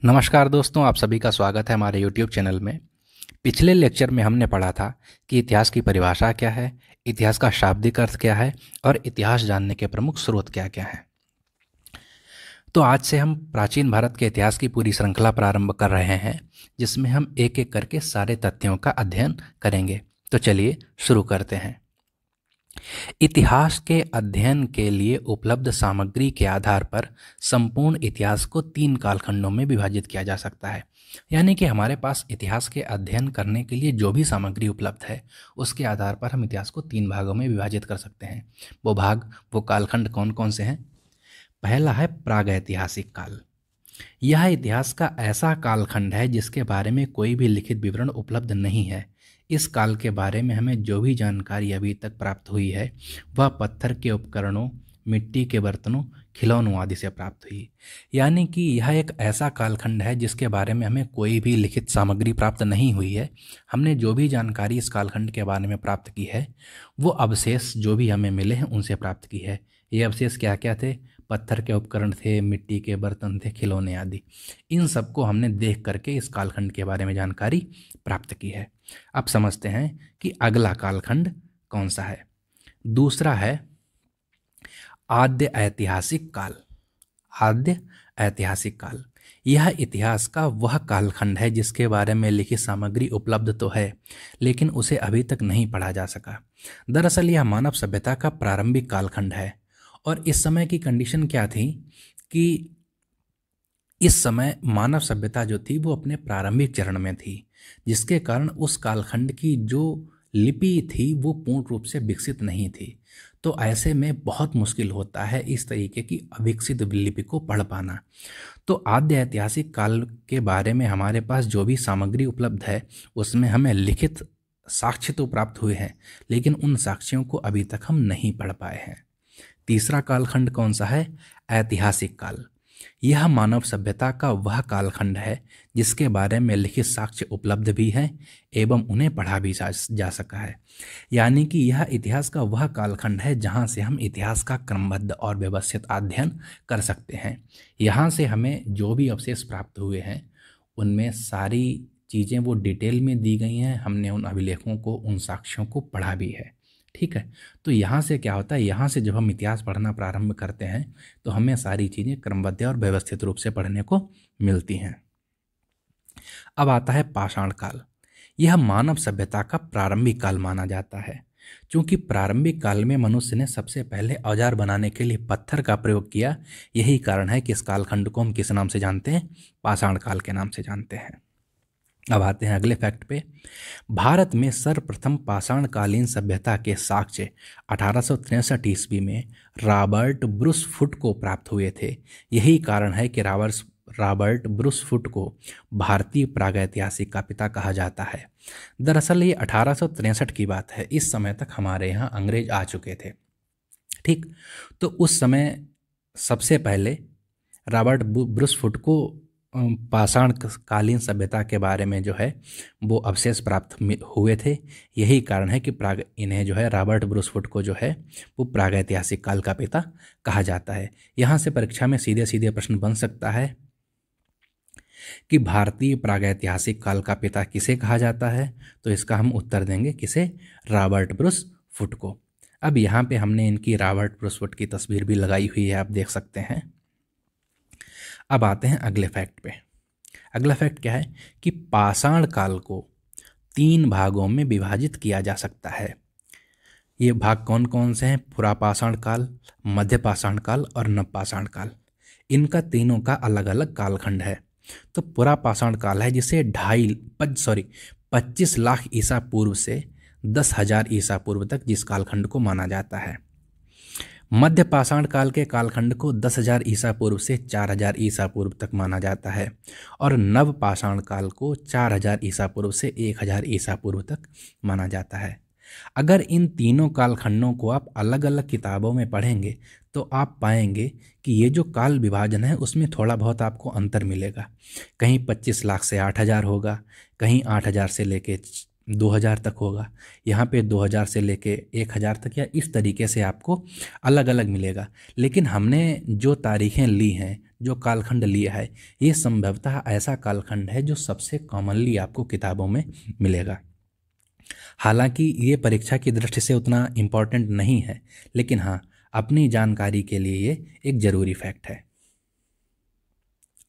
नमस्कार दोस्तों, आप सभी का स्वागत है हमारे YouTube चैनल में। पिछले लेक्चर में हमने पढ़ा था कि इतिहास की परिभाषा क्या है, इतिहास का शाब्दिक अर्थ क्या है और इतिहास जानने के प्रमुख स्रोत क्या क्या हैं। तो आज से हम प्राचीन भारत के इतिहास की पूरी श्रृंखला प्रारंभ कर रहे हैं, जिसमें हम एक एक करके सारे तथ्यों का अध्ययन करेंगे। तो चलिए शुरू करते हैं। इतिहास के अध्ययन के लिए उपलब्ध सामग्री के आधार पर संपूर्ण इतिहास को 3 कालखंडों में विभाजित किया जा सकता है। यानी कि हमारे पास इतिहास के अध्ययन करने के लिए जो भी सामग्री उपलब्ध है, उसके आधार पर हम इतिहास को 3 भागों में विभाजित कर सकते हैं। वो कालखंड कौन कौन से हैं? पहला है प्रागैतिहासिक काल। यह इतिहास का ऐसा कालखंड है जिसके बारे में कोई भी लिखित विवरण उपलब्ध नहीं है। इस काल के बारे में हमें जो भी जानकारी अभी तक प्राप्त हुई है, वह पत्थर के उपकरणों, मिट्टी के बर्तनों, खिलौनों आदि से प्राप्त हुई। यानी कि यह एक ऐसा कालखंड है जिसके बारे में हमें कोई भी लिखित सामग्री प्राप्त नहीं हुई है। हमने जो भी जानकारी इस कालखंड के बारे में प्राप्त की है, वो अवशेष जो भी हमें मिले हैं उनसे प्राप्त की है। ये अवशेष क्या क्या थे? पत्थर के उपकरण थे, मिट्टी के बर्तन थे, खिलौने आदि। इन सबको हमने देख करके इस कालखंड के बारे में जानकारी प्राप्त की है। अब समझते हैं कि अगला कालखंड कौन सा है। दूसरा है आद्य ऐतिहासिक काल। आद्य ऐतिहासिक काल यह इतिहास का वह कालखंड है जिसके बारे में लिखित सामग्री उपलब्ध तो है, लेकिन उसे अभी तक नहीं पढ़ा जा सका। दरअसल यह मानव सभ्यता का प्रारंभिक कालखंड है और इस समय की कंडीशन क्या थी कि इस समय मानव सभ्यता जो थी वो अपने प्रारंभिक चरण में थी, जिसके कारण उस कालखंड की जो लिपि थी वो पूर्ण रूप से विकसित नहीं थी। तो ऐसे में बहुत मुश्किल होता है इस तरीके की अविकसित लिपि को पढ़ पाना। तो आद्य ऐतिहासिक काल के बारे में हमारे पास जो भी सामग्री उपलब्ध है, उसमें हमें लिखित साक्ष्य तो प्राप्त हुए हैं, लेकिन उन साक्ष्यों को अभी तक हम नहीं पढ़ पाए हैं। तीसरा कालखंड कौन सा है? ऐतिहासिक काल। यह मानव सभ्यता का वह कालखंड है जिसके बारे में लिखित साक्ष्य उपलब्ध भी हैं एवं उन्हें पढ़ा भी जा सका है। यानी कि यह इतिहास का वह कालखंड है जहां से हम इतिहास का क्रमबद्ध और व्यवस्थित अध्ययन कर सकते हैं। यहाँ से हमें जो भी अवशेष प्राप्त हुए हैं, उनमें सारी चीज़ें वो डिटेल में दी गई हैं। हमने उन अभिलेखों को, उन साक्ष्यों को पढ़ा भी है। ठीक है। तो यहाँ से क्या होता है, यहाँ से जब हम इतिहास पढ़ना प्रारंभ करते हैं तो हमें सारी चीज़ें क्रमबद्ध और व्यवस्थित रूप से पढ़ने को मिलती हैं। अब आता है पाषाण काल। यह मानव सभ्यता का प्रारंभिक काल माना जाता है। क्योंकि प्रारंभिक काल में मनुष्य ने सबसे पहले औजार बनाने के लिए पत्थर का प्रयोग किया, यही कारण है कि इस कालखंड को हम किस नाम से जानते हैं? पाषाण काल के नाम से जानते हैं। अब आते हैं अगले फैक्ट पे। भारत में सर्वप्रथम पाषाणकालीन सभ्यता के साक्ष्य 1863 ईस्वी में रॉबर्ट ब्रूस फुट को प्राप्त हुए थे। यही कारण है कि रॉबर्ट ब्रूस फुट को भारतीय प्रागैतिहासिक का पिता कहा जाता है। दरअसल ये 1863 की बात है। इस समय तक हमारे यहाँ अंग्रेज आ चुके थे। ठीक। तो उस समय सबसे पहले रॉबर्ट ब्रूस फुट को पाषाण कालीन सभ्यता के बारे में जो है वो अवशेष प्राप्त हुए थे। यही कारण है कि इन्हें जो है रॉबर्ट ब्रूस फुट को जो है वो प्रागैतिहासिक काल का पिता कहा जाता है। यहाँ से परीक्षा में सीधे सीधे प्रश्न बन सकता है कि भारतीय प्रागैतिहासिक काल का पिता किसे कहा जाता है? तो इसका हम उत्तर देंगे किसे? रॉबर्ट ब्रूस फुट को। अब यहाँ पे हमने इनकी रॉबर्ट ब्रूस फुट की तस्वीर भी लगाई हुई है, आप देख सकते हैं। अब आते हैं अगले फैक्ट पे। अगला फैक्ट क्या है कि पाषाण काल को 3 भागों में विभाजित किया जा सकता है। ये भाग कौन कौन से हैं? पुरापाषाण काल, मध्य पाषाण काल और नवपाषाण काल। इनका तीनों का अलग अलग कालखंड है। तो पुरापाषाण काल है जिसे 25 लाख ईसा पूर्व से 10,000 ईसा पूर्व तक जिस कालखंड को माना जाता है। मध्य पाषाण काल के कालखंड को 10,000 ईसा पूर्व से 4,000 ईसा पूर्व तक माना जाता है और नव पाषाण काल को 4,000 ईसा पूर्व से 1,000 ईसा पूर्व तक माना जाता है। अगर इन तीनों कालखंडों को आप अलग अलग किताबों में पढ़ेंगे तो आप पाएंगे कि ये जो काल विभाजन है उसमें थोड़ा बहुत आपको अंतर मिलेगा। कहीं 25 लाख से 8,000 होगा, कहीं 8,000 से लेके 2,000 तक होगा, यहाँ पे 2,000 से लेके 1,000 तक, या इस तरीके से आपको अलग अलग मिलेगा। लेकिन हमने जो तारीखें ली हैं, जो कालखंड लिया है ये संभवतः ऐसा कालखंड है जो सबसे कॉमनली आपको किताबों में मिलेगा। हालांकि ये परीक्षा की दृष्टि से उतना इम्पोर्टेंट नहीं है, लेकिन हाँ अपनी जानकारी के लिए ये एक ज़रूरी फैक्ट है।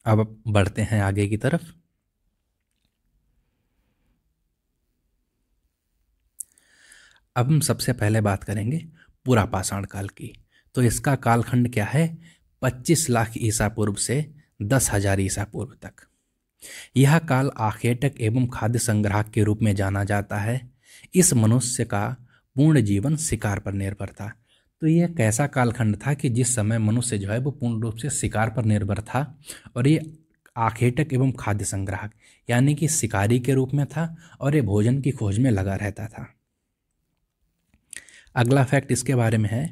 अब बढ़ते हैं आगे की तरफ। अब हम सबसे पहले बात करेंगे पूरा पाषाण काल की। तो इसका कालखंड क्या है? 25 लाख ईसा पूर्व से 10,000 ईसा पूर्व तक। यह काल आखेटक एवं खाद्य संग्राहक के रूप में जाना जाता है। इस मनुष्य का पूर्ण जीवन शिकार पर निर्भर था। तो यह कैसा कालखंड था कि जिस समय मनुष्य जो है वो पूर्ण रूप से शिकार पर निर्भर था, और ये आखेटक एवं खाद्य संग्राहक यानी कि शिकारी के रूप में था, और ये भोजन की खोज में लगा रहता था। अगला फैक्ट इसके बारे में है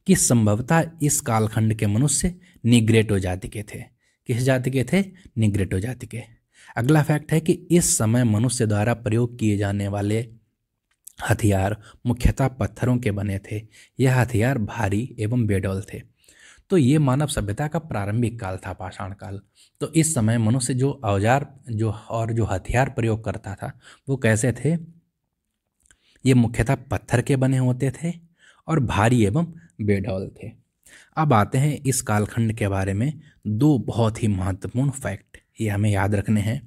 कि संभवतः इस कालखंड के मनुष्य निग्रेटो जाति के थे। किस जाति के थे? निग्रेटो जाति के। अगला फैक्ट है कि इस समय मनुष्य द्वारा प्रयोग किए जाने वाले हथियार मुख्यतः पत्थरों के बने थे। यह हथियार भारी एवं बेडौल थे। तो ये मानव सभ्यता का प्रारंभिक काल था, पाषाण काल। तो इस समय मनुष्य जो औजार जो हथियार प्रयोग करता था वो कैसे थे? ये मुख्यतः पत्थर के बने होते थे और भारी एवं बेडौल थे। अब आते हैं इस कालखंड के बारे में दो बहुत ही महत्वपूर्ण फैक्ट, ये हमें याद रखने हैं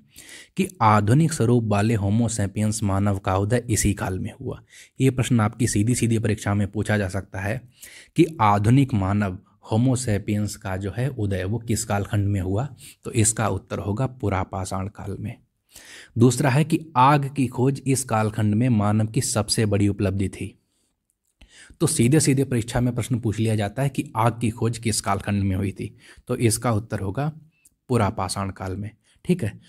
कि आधुनिक स्वरूप वाले होमो सैपियंस मानव का उदय इसी काल में हुआ। ये प्रश्न आपकी सीधी सीधी परीक्षा में पूछा जा सकता है कि आधुनिक मानव होमो सैपियंस का जो है उदय वो किस कालखंड में हुआ? तो इसका उत्तर होगा पुरापाषाण काल में। दूसरा है कि आग की खोज इस कालखंड में मानव की सबसे बड़ी उपलब्धि थी। तो सीधे सीधे परीक्षा में प्रश्न पूछ लिया जाता है कि आग की खोज किस कालखंड में हुई थी? तो इसका उत्तर होगा पुरापाषाण काल में। ठीक है।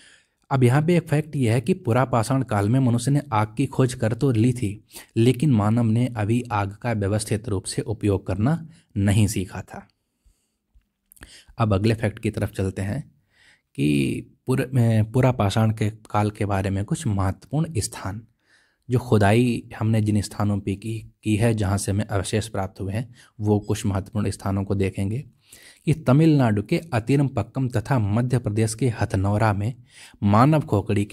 अब यहाँ पे एक फैक्ट यह है कि पुरापाषाण काल में मनुष्य ने आग की खोज कर तो ली थी, लेकिन मानव ने अभी आग का व्यवस्थित रूप से उपयोग करना नहीं सीखा था। अब अगले फैक्ट की तरफ चलते हैं कि पुरापाषाण के काल के बारे में कुछ महत्वपूर्ण स्थान, जो खुदाई हमने जिन स्थानों पे की है जहाँ से हमें अवशेष प्राप्त हुए हैं, वो कुछ महत्वपूर्ण स्थानों को देखेंगे कि तमिलनाडु के अतिरमपक्कम तथा मध्य प्रदेश के हथनौरा में मानव खोपड़ी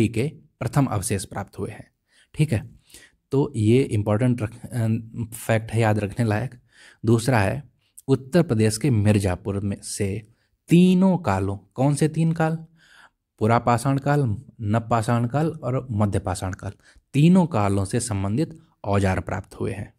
के प्रथम अवशेष प्राप्त हुए हैं। ठीक है, तो ये इम्पोर्टेंट फैक्ट है, याद रखने लायक। दूसरा है उत्तर प्रदेश के मिर्जापुर में से तीनों कालों, कौन से तीन काल? पुरापाषाण काल, नवपाषाण काल और मध्यपाषाण काल, तीनों कालों से संबंधित औजार प्राप्त हुए हैं।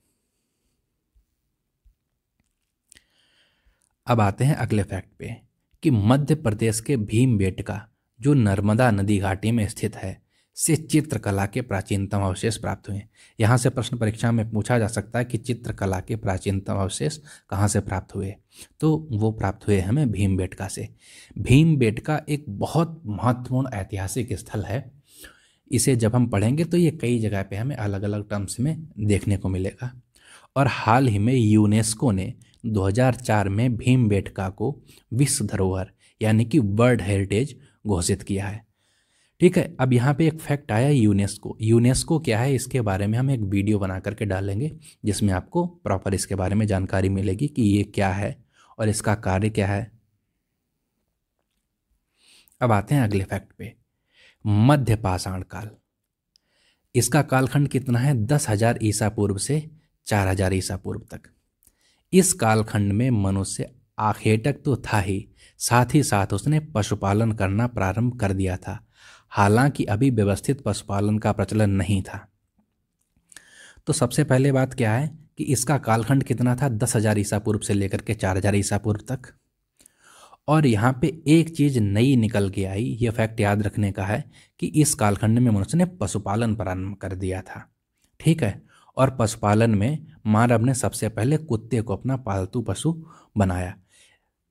अब आते हैं अगले फैक्ट पे कि मध्य प्रदेश के भीमबेटका, जो नर्मदा नदी घाटी में स्थित है, से चित्रकला के प्राचीनतम अवशेष प्राप्त हुए। यहाँ से प्रश्न परीक्षा में पूछा जा सकता है कि चित्रकला के प्राचीनतम अवशेष कहाँ से प्राप्त हुए? तो वो प्राप्त हुए हमें भीमबेटका से। भीमबेटका एक बहुत महत्वपूर्ण ऐतिहासिक स्थल है। इसे जब हम पढ़ेंगे तो ये कई जगह पे हमें अलग अलग टर्म्स में देखने को मिलेगा। और हाल ही में यूनेस्को ने 2004 में भीमबेटका को विश्व धरोहर यानी कि वर्ल्ड हेरिटेज घोषित किया है। ठीक है, अब यहाँ पे एक फैक्ट आया यूनेस्को क्या है, इसके बारे में हम एक वीडियो बना करके डालेंगे जिसमें आपको प्रॉपर इसके बारे में जानकारी मिलेगी कि ये क्या है और इसका कार्य क्या है। अब आते हैं अगले फैक्ट पे, मध्यपाषाण काल। इसका कालखंड कितना है? 10,000 ईसा पूर्व से 4,000 ईसा पूर्व तक। इस कालखंड में मनुष्य आखेटक तो था ही, साथ ही साथ उसने पशुपालन करना प्रारंभ कर दिया था। हालांकि अभी व्यवस्थित पशुपालन का प्रचलन नहीं था। तो सबसे पहले बात क्या है कि इसका कालखंड कितना था? 10,000 ईसा पूर्व से लेकर के 4,000 ईसा पूर्व तक। और यहाँ पे एक चीज़ नई निकल के आई, ये फैक्ट याद रखने का है कि इस कालखंड में मनुष्य ने पशुपालन प्रारंभ कर दिया था। ठीक है, और पशुपालन में मानव ने सबसे पहले कुत्ते को अपना पालतू पशु बनाया।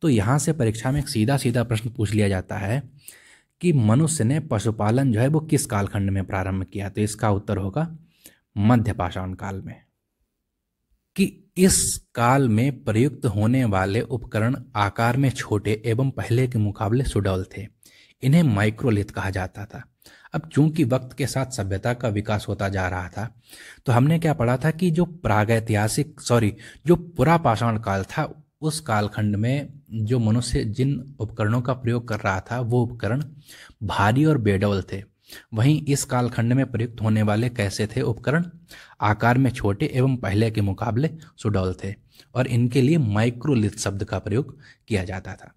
तो यहाँ से परीक्षा में एक सीधा सीधा प्रश्न पूछ लिया जाता है कि मनुष्य ने पशुपालन जो है वो किस कालखंड में प्रारंभ किया? तो इसका उत्तर होगा मध्यपाषाण काल में। कि इस काल में प्रयुक्त होने वाले उपकरण आकार में छोटे एवं पहले के मुकाबले सुडौल थे। इन्हें माइक्रोलिथ कहा जाता था। अब चूंकि वक्त के साथ सभ्यता का विकास होता जा रहा था, तो हमने क्या पढ़ा था कि जो पुरापाषाण काल था उस कालखंड में जो मनुष्य जिन उपकरणों का प्रयोग कर रहा था वो उपकरण भारी और बेडौल थे, वहीं इस कालखंड में प्रयुक्त होने वाले कैसे थे उपकरण? आकार में छोटे एवं पहले के मुकाबले सुडौल थे और इनके लिए माइक्रोलिथ शब्द का प्रयोग किया जाता था।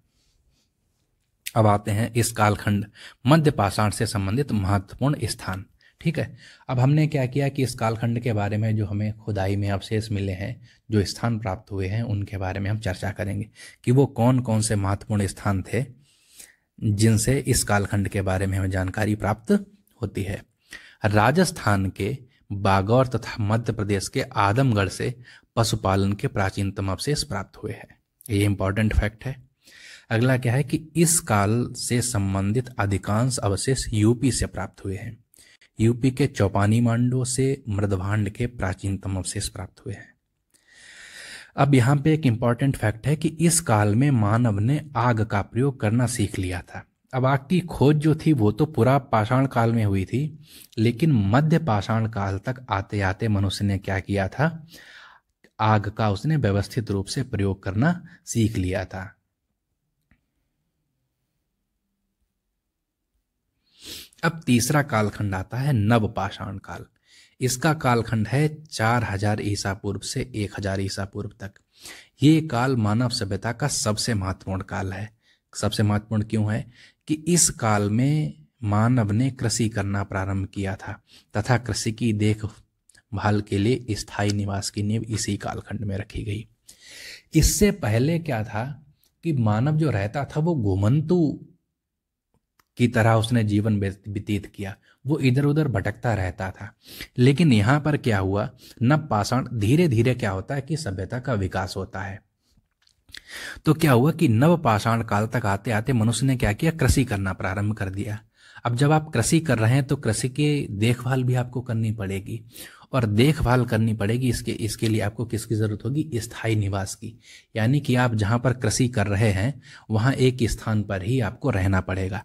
अब आते हैं इस कालखंड मध्य पाषाण से संबंधित महत्वपूर्ण स्थान। ठीक है, अब हमने क्या किया कि इस कालखंड के बारे में जो हमें खुदाई में अवशेष मिले हैं, जो स्थान प्राप्त हुए हैं, उनके बारे में हम चर्चा करेंगे कि वो कौन कौन से महत्वपूर्ण स्थान थे जिनसे इस कालखंड के बारे में हमें जानकारी प्राप्त होती है। राजस्थान के बागौर तथा मध्य प्रदेश के आदमगढ़ से पशुपालन के प्राचीनतम अवशेष प्राप्त हुए हैं। ये इंपॉर्टेंट फैक्ट है। अगला क्या है कि इस काल से संबंधित अधिकांश अवशेष यूपी से प्राप्त हुए हैं। यूपी के चौपानी मांडो से मृदभांड के प्राचीनतम अवशेष प्राप्त हुए हैं। अब यहाँ पे एक इंपॉर्टेंट फैक्ट है कि इस काल में मानव ने आग का प्रयोग करना सीख लिया था। अब आग की खोज जो थी वो तो पूरा पाषाण काल में हुई थी, लेकिन मध्य पाषाण काल तक आते आते मनुष्य ने क्या किया था, आग का उसने व्यवस्थित रूप से प्रयोग करना सीख लिया था। अब तीसरा कालखंड आता है नवपाषाण काल। इसका कालखंड है 4000 ईसा पूर्व से 1000 ईसा पूर्व तक। ये काल मानव सभ्यता का सबसे महत्वपूर्ण काल है। सबसे महत्वपूर्ण क्यों है कि इस काल में मानव ने कृषि करना प्रारंभ किया था तथा कृषि की देखभाल के लिए स्थायी निवास की नींव इसी कालखंड में रखी गई। इससे पहले क्या था कि मानव जो रहता था वो घुमंतु की तरह उसने जीवन व्यतीत किया, वो इधर उधर भटकता रहता था। लेकिन यहाँ पर क्या हुआ, नवपाषाण धीरे धीरे क्या होता है कि सभ्यता का विकास होता है। तो क्या हुआ कि नवपाषाण काल तक आते आते मनुष्य ने क्या किया, कृषि करना प्रारंभ कर दिया। अब जब आप कृषि कर रहे हैं तो कृषि की देखभाल भी आपको करनी पड़ेगी, और देखभाल करनी पड़ेगी इसके लिए आपको किसकी जरूरत होगी, स्थायी निवास की। यानी कि आप जहां पर कृषि कर रहे हैं वहां एक स्थान पर ही आपको रहना पड़ेगा।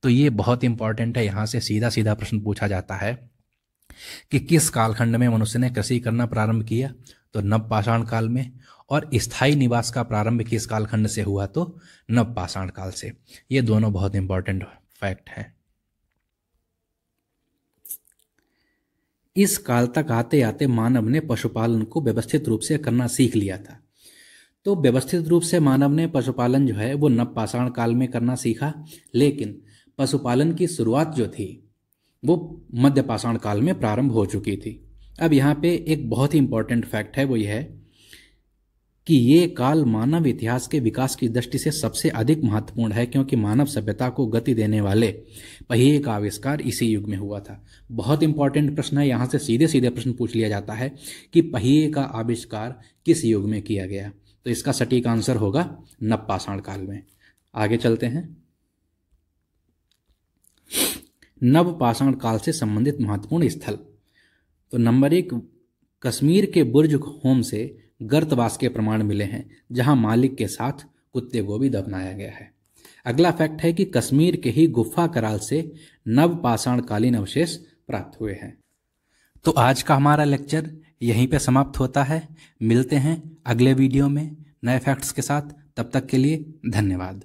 तो ये बहुत इंपॉर्टेंट है। यहाँ से सीधा सीधा प्रश्न पूछा जाता है कि किस कालखंड में मनुष्य ने कृषि करना प्रारंभ किया, तो नवपाषाण काल में। और स्थायी निवास का प्रारंभ किस कालखंड से हुआ, तो नवपाषाण काल से। ये दोनों बहुत इंपॉर्टेंट फैक्ट है। इस काल तक आते आते मानव ने पशुपालन को व्यवस्थित रूप से करना सीख लिया था। तो व्यवस्थित रूप से मानव ने पशुपालन जो है वो नवपाषाण काल में करना सीखा, लेकिन पशुपालन की शुरुआत जो थी वो मध्य पाषाण काल में प्रारंभ हो चुकी थी। अब यहाँ पे एक बहुत ही इंपॉर्टेंट फैक्ट है, वो यह है कि ये काल मानव इतिहास के विकास की दृष्टि से सबसे अधिक महत्वपूर्ण है, क्योंकि मानव सभ्यता को गति देने वाले पहिए का आविष्कार इसी युग में हुआ था। बहुत इंपॉर्टेंट प्रश्न है, यहाँ से सीधे सीधे प्रश्न पूछ लिया जाता है कि पहिए का आविष्कार किस युग में किया गया। तो इसका सटीक आंसर होगा नवपाषाण काल में। आगे चलते हैं। नवपाषाण काल से संबंधित महत्वपूर्ण स्थल। तो नंबर 1, कश्मीर के बुर्ज होम से गर्तवास के प्रमाण मिले हैं, जहां मालिक के साथ कुत्ते को भी दफनाया गया है। अगला फैक्ट है कि कश्मीर के ही गुफा कराल से नवपाषाण कालीन अवशेष प्राप्त हुए हैं। तो आज का हमारा लेक्चर यहीं पे समाप्त होता है। मिलते हैं अगले वीडियो में नए फैक्ट्स के साथ। तब तक के लिए धन्यवाद।